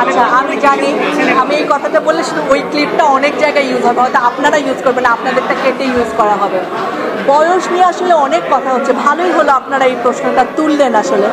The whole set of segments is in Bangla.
আচ্ছা, আমি জানি আমি এই কথাটা বললে শুধু ওই ক্লিপটা অনেক জায়গায় ইউজ হবে, হয়তো আপনারা ইউজ করবেন, আপনাদেরটা কেটে ইউজ করা হবে। বয়স নিয়ে আসলে অনেক কথা হচ্ছে, ভালোই হলো আপনারা এই প্রশ্নটা তুললেন। আসলে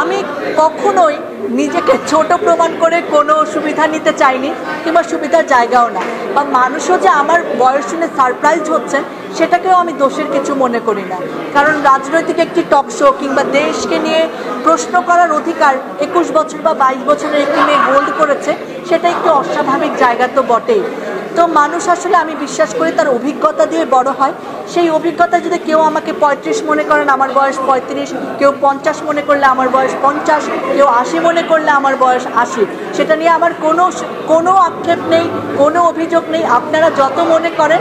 আমি কখনোই নিজেকে ছোট প্রমাণ করে কোনো সুবিধা নিতে চাইনি, কিংবা সুবিধার জায়গাও না, বা মানুষও যে আমার বয়স শুনে সারপ্রাইজ হচ্ছেন সেটাকেও আমি দোষের কিছু মনে করি না। কারণ রাজনৈতিক একটি টক শো কিংবা দেশকে নিয়ে প্রশ্ন করার অধিকার 21 বছর বা 22 বছরের একটি মেয়ে হোল্ড করেছে, সেটা একটু অস্বাভাবিক জায়গা তো বটেই। তো মানুষ আসলে আমি বিশ্বাস করি তার অভিজ্ঞতা দিয়ে বড় হয়। সেই অভিজ্ঞতা যদি কেউ আমাকে 35 মনে করেন, আমার বয়স 35, কেউ 50 মনে করলে আমার বয়স 50, কেউ 80 মনে করলে আমার বয়স 80, সেটা নিয়ে আমার কোনো আক্ষেপ নেই, কোনো অভিযোগ নেই। আপনারা যত মনে করেন,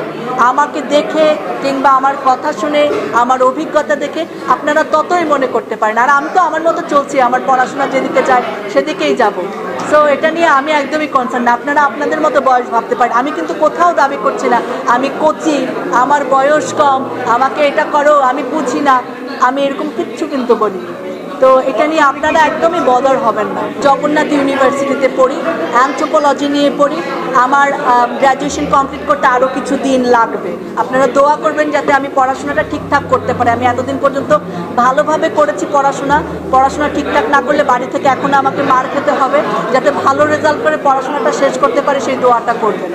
আমাকে দেখে কিংবা আমার কথা শুনে, আমার অভিজ্ঞতা দেখে আপনারা ততই মনে করতে পারেন। আর আমি তো আমার মতো চলছি, আমার পড়াশোনা যেদিকে যায় সেদিকেই যাব। সো এটা নিয়ে আমি একদমই কনসার্ন না। আপনারা আপনাদের মতো বয়স ভাবতে পারেন, আমি কিন্তু কোথাও দাবি করছি না আমি কচি, আমার বয়স কম, আমাকে এটা করো, আমি বুঝি না, আমি এরকম কিচ্ছু কিন্তু বলিনি। তো এটা নিয়ে আপনারা একদমই বদর হবেন না। জগন্নাথ ইউনিভার্সিটিতে পড়ি, অ্যানথ্রোপোলজি নিয়ে পড়ি, আমার গ্র্যাজুয়েশন কমপ্লিট করতে আরও কিছু দিন লাগবে। আপনারা দোয়া করবেন যাতে আমি পড়াশোনাটা ঠিকঠাক করতে পারি। আমি এতদিন পর্যন্ত ভালোভাবে করেছি পড়াশোনা ঠিকঠাক না করলে বাড়ি থেকে এখন আমাকে মার খেতে হবে, যাতে ভালো রেজাল্ট করে পড়াশোনাটা শেষ করতে পারি, সেই দোয়াটা করবেন।